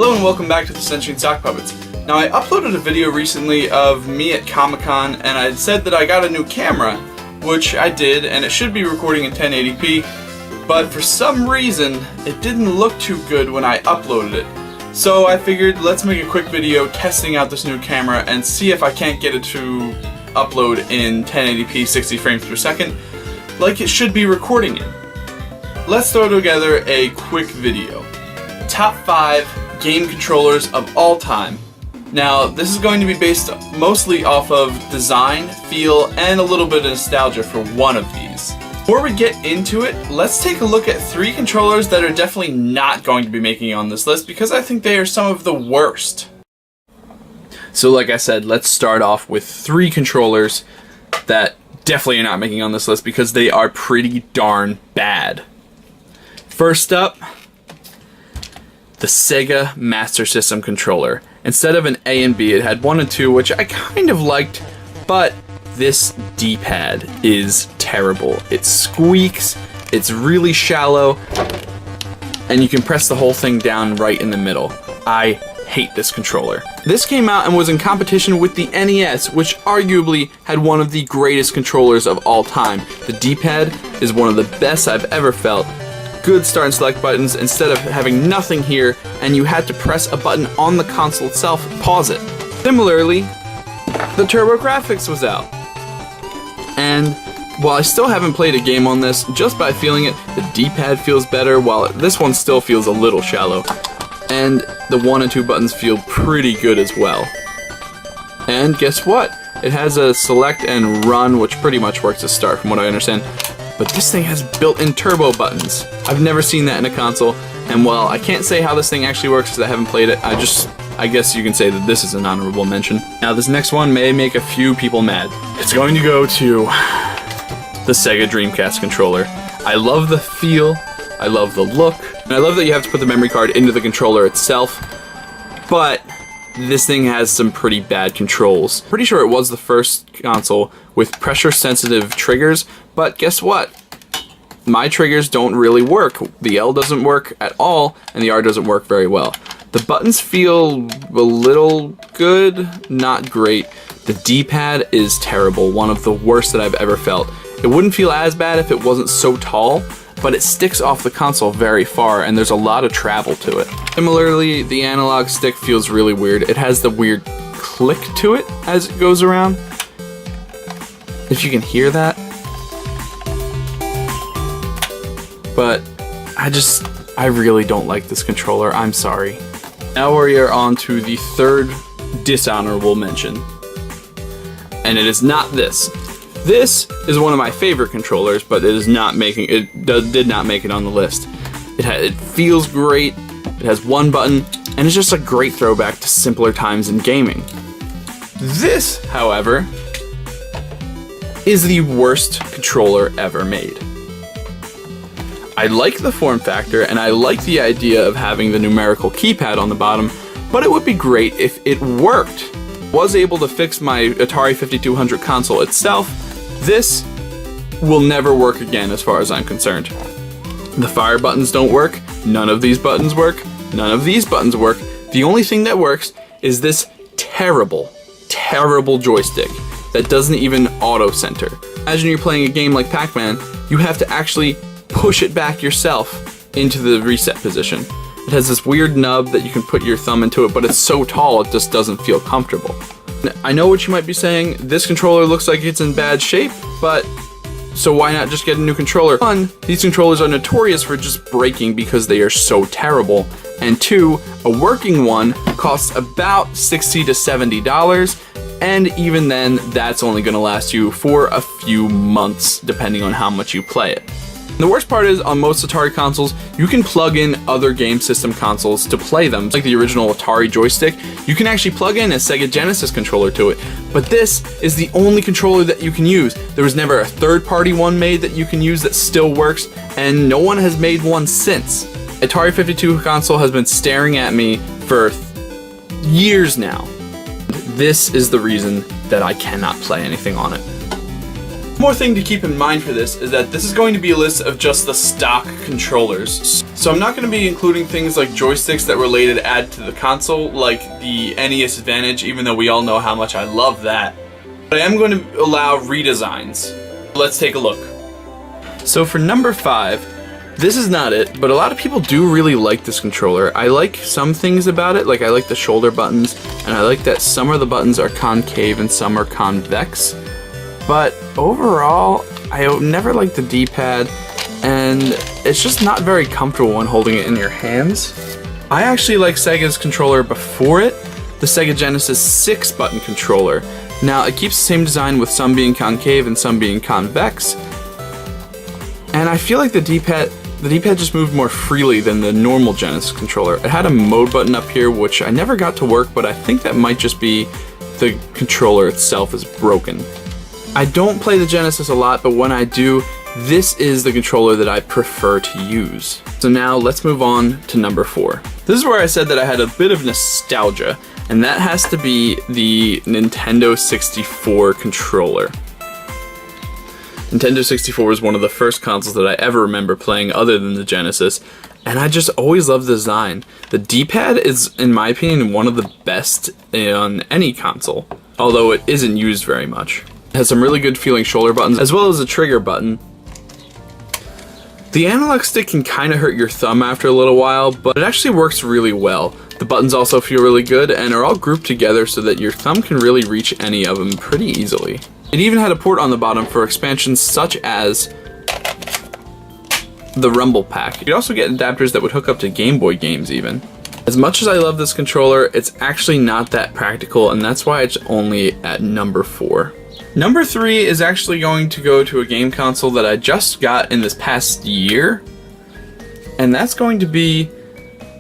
Hello and welcome back to the Sentient Sock Puppets. Now I uploaded a video recently of me at Comic-Con and I said that I got a new camera, which I did, and it should be recording in 1080p, but for some reason it didn't look too good when I uploaded it. So I figured let's make a quick video testing out this new camera and see if I can't get it to upload in 1080p 60 frames per second like it should be recording in. Let's throw together a quick video. Top 5 game controllers of all time. Now, this is going to be based mostly off of design, feel, and a little bit of nostalgia for one of these. Before we get into it, let's take a look at 3 controllers that are definitely not going to be making it on this list because I think they are some of the worst. So like I said, let's start off with 3 controllers that definitely are not making on this list because they are pretty darn bad. First up, the Sega Master System controller. Instead of an A and B, it had 1 and 2, which I kind of liked, but this D-pad is terrible. It squeaks, it's really shallow, and you can press the whole thing down right in the middle. I hate this controller. This came out and was in competition with the NES, which arguably had one of the greatest controllers of all time. The D-pad is one of the best I've ever felt. Good start and select buttons instead of having nothing here, and you had to press a button on the console itself, pause it. Similarly, the TurboGrafx was out. And while I still haven't played a game on this, just by feeling it, the D-pad feels better, while this one still feels a little shallow. And the 1 and 2 buttons feel pretty good as well. And guess what? It has a select and run, which pretty much works as start from what I understand. But this thing has built-in turbo buttons. I've never seen that in a console, and while I can't say how this thing actually works because I haven't played it, I guess you can say that this is an honorable mention. Now this next one may make a few people mad. It's going to go to the Sega Dreamcast controller. I love the feel, I love the look, and I love that you have to put the memory card into the controller itself, but this thing has some pretty bad controls. Pretty sure it was the first console with pressure-sensitive triggers, but guess what? My triggers don't really work. The L doesn't work at all, and the R doesn't work very well. The buttons feel a little good, not great. The D-pad is terrible, one of the worst that I've ever felt. It wouldn't feel as bad if it wasn't so tall, but it sticks off the console very far, and there's a lot of travel to it. Similarly, the analog stick feels really weird. It has the weird click to it as it goes around. If you can hear that. But I really don't like this controller. I'm sorry. Now we are on to the 3rd dishonorable mention. And it is not this. This is one of my favorite controllers, but it is not making did not make it on the list. It feels great. It has 1 button, and it's just a great throwback to simpler times in gaming. This, however, is the worst controller ever made. I like the form factor, and I like the idea of having the numerical keypad on the bottom, but it would be great if it worked. Was able to fix my Atari 5200 console itself. This will never work again as far as I'm concerned. The fire buttons don't work, none of these buttons work, none of these buttons work. The only thing that works is this terrible, terrible joystick that doesn't even auto-center. Imagine you're playing a game like Pac-Man, you have to actually push it back yourself into the reset position. It has this weird nub that you can put your thumb into it, but it's so tall it just doesn't feel comfortable. I know what you might be saying, this controller looks like it's in bad shape, but so why not just get a new controller? 1, these controllers are notorious for just breaking because they are so terrible, and 2, a working one costs about $60 to $70, and even then, that's only going to last you for a few months, depending on how much you play it. The worst part is, on most Atari consoles, you can plug in other game system consoles to play them. Like the original Atari joystick, you can actually plug in a Sega Genesis controller to it. But this is the only controller that you can use. There was never a third-party one made that you can use that still works, and no one has made one since. Atari 52 console has been staring at me for years now. This is the reason that I cannot play anything on it. One more thing to keep in mind for this is that this is going to be a list of just the stock controllers. So I'm not going to be including things like joysticks that were later added to the console, like the NES Advantage, even though we all know how much I love that. But I am going to allow redesigns. Let's take a look. So for number 5, this is not it, but a lot of people do really like this controller. I like some things about it, like I like the shoulder buttons, and I like that some of the buttons are concave and some are convex. But overall, I never liked the D-pad, and it's just not very comfortable when holding it in your hands. I actually like Sega's controller before it, the Sega Genesis 6-button controller. Now, it keeps the same design with some being concave and some being convex, and I feel like the D-pad just moved more freely than the normal Genesis controller. It had a mode button up here, which I never got to work, but I think that might just be the controller itself is broken. I don't play the Genesis a lot, but when I do, this is the controller that I prefer to use. So now let's move on to number 4. This is where I said that I had a bit of nostalgia, and that has to be the Nintendo 64 controller. Nintendo 64 was one of the first consoles that I ever remember playing other than the Genesis, and I just always loved the design. The D-pad is, in my opinion, one of the best on any console, although it isn't used very much. It has some really good feeling shoulder buttons, as well as a trigger button. The analog stick can kind of hurt your thumb after a little while, but it actually works really well. The buttons also feel really good and are all grouped together so that your thumb can really reach any of them pretty easily. It even had a port on the bottom for expansions such as the Rumble Pack. You could also get adapters that would hook up to Game Boy games even. As much as I love this controller, it's actually not that practical, and that's why it's only at number 4. Number 3 is actually going to go to a game console that I just got in this past year, and that's going to be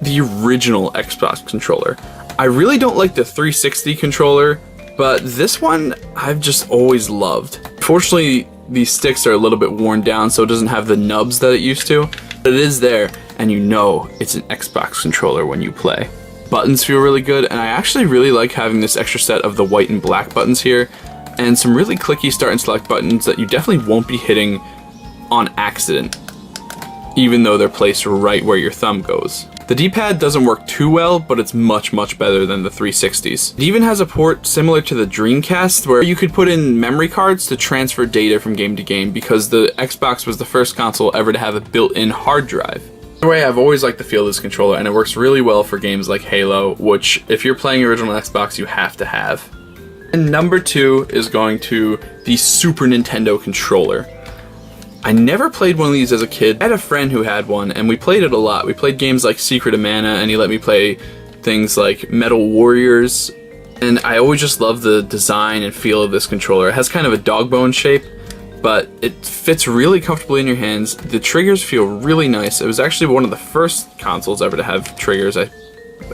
the original Xbox controller. I really don't like the 360 controller, but this one I've just always loved. Fortunately, these sticks are a little bit worn down, so it doesn't have the nubs that it used to, but it is there, and you know it's an Xbox controller when you play. Buttons feel really good, and I actually really like having this extra set of the white and black buttons here, and some really clicky start and select buttons that you definitely won't be hitting on accident, even though they're placed right where your thumb goes. The D-pad doesn't work too well, but it's much better than the 360s. It even has a port similar to the Dreamcast where you could put in memory cards to transfer data from game to game, because the Xbox was the first console ever to have a built-in hard drive. Either way, I've always liked the feel of this controller, and it works really well for games like Halo, which if you're playing original Xbox, you have to have. And number 2 is going to the Super Nintendo controller. I never played one of these as a kid. I had a friend who had one, and we played it a lot. We played games like Secret of Mana, and he let me play things like Metal Warriors, and I always just loved the design and feel of this controller. It has kind of a dog bone shape, but it fits really comfortably in your hands. The triggers feel really nice. It was actually one of the first consoles ever to have triggers,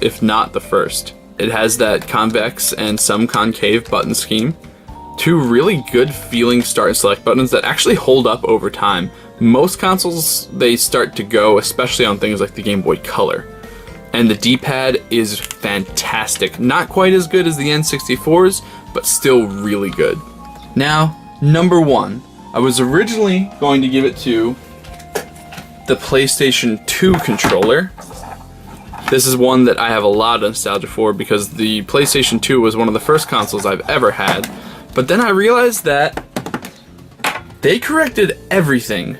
if not the first. It has that convex and some concave button scheme. 2 really good feeling start and select buttons that actually hold up over time. Most consoles, they start to go, especially on things like the Game Boy Color. And the D-pad is fantastic. Not quite as good as the N64's, but still really good. Now, number 1. I was originally going to give it to the PlayStation 2 controller. This is one that I have a lot of nostalgia for because the PlayStation 2 was one of the first consoles I've ever had. But then I realized that they corrected everything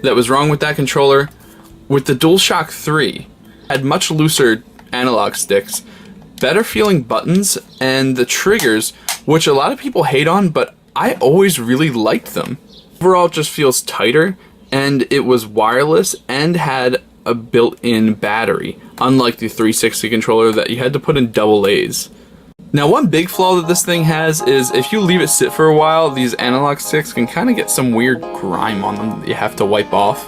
that was wrong with that controller with the DualShock 3. It had much looser analog sticks, better feeling buttons, and the triggers, which a lot of people hate on, but I always really liked them. Overall, it just feels tighter, and it was wireless and had a built-in battery, unlike the 360 controller that you had to put in double A's. Now, one big flaw that this thing has is if you leave it sit for a while, these analog sticks can kind of get some weird grime on them that you have to wipe off.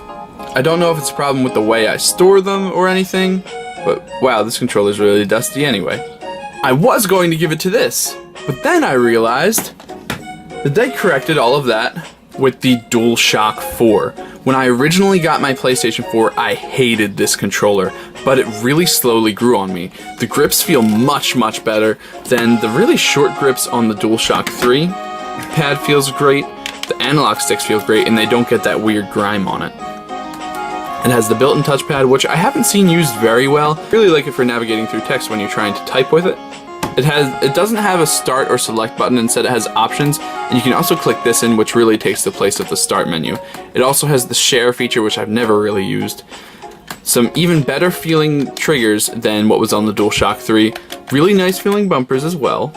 I don't know if it's a problem with the way I store them or anything, but wow, this controller is really dusty anyway. I was going to give it to this, but then I realized that they corrected all of that with the DualShock 4. When I originally got my PlayStation 4, I hated this controller, but it really slowly grew on me. The grips feel much better than the really short grips on the DualShock 3. The pad feels great, the analog sticks feel great, and they don't get that weird grime on it. It has the built-in touchpad, which I haven't seen used very well. I really like it for navigating through text when you're trying to type with it. It doesn't have a start or select button, instead it has options, and you can also click this in, which really takes the place of the start menu. It also has the share feature, which I've never really used. Some even better feeling triggers than what was on the DualShock 3. Really nice feeling bumpers as well.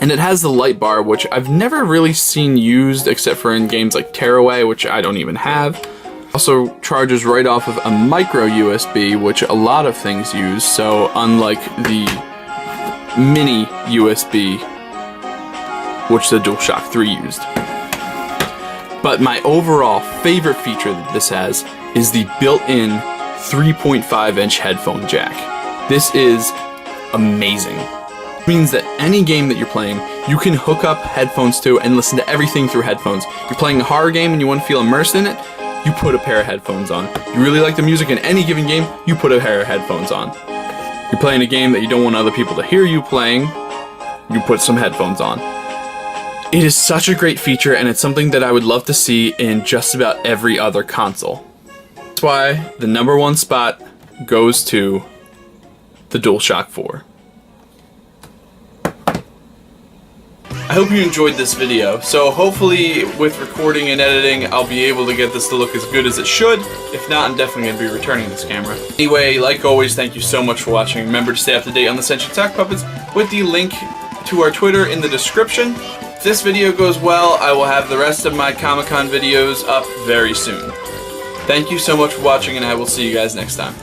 And it has the light bar, which I've never really seen used except for in games like Tearaway, which I don't even have. Also charges right off of a micro USB, which a lot of things use, so unlike the mini USB, which the DualShock 3 used. But my overall favorite feature that this has is the built-in 3.5-inch headphone jack. This is amazing. It means that any game that you're playing, you can hook up headphones to and listen to everything through headphones. You're playing a horror game and you want to feel immersed in it, you put a pair of headphones on. You really like the music in any given game, you put a pair of headphones on. You're playing a game that you don't want other people to hear you playing, you put some headphones on. It is such a great feature, and it's something that I would love to see in just about every other console. That's why the #1 spot goes to the DualShock 4. I hope you enjoyed this video. So hopefully with recording and editing, I'll be able to get this to look as good as it should. If not, I'm definitely going to be returning this camera. Anyway, like always, thank you so much for watching. Remember to stay up to date on the Sentient Sock Puppets with the link to our Twitter in the description. If this video goes well, I will have the rest of my Comic-Con videos up very soon. Thank you so much for watching, and I will see you guys next time.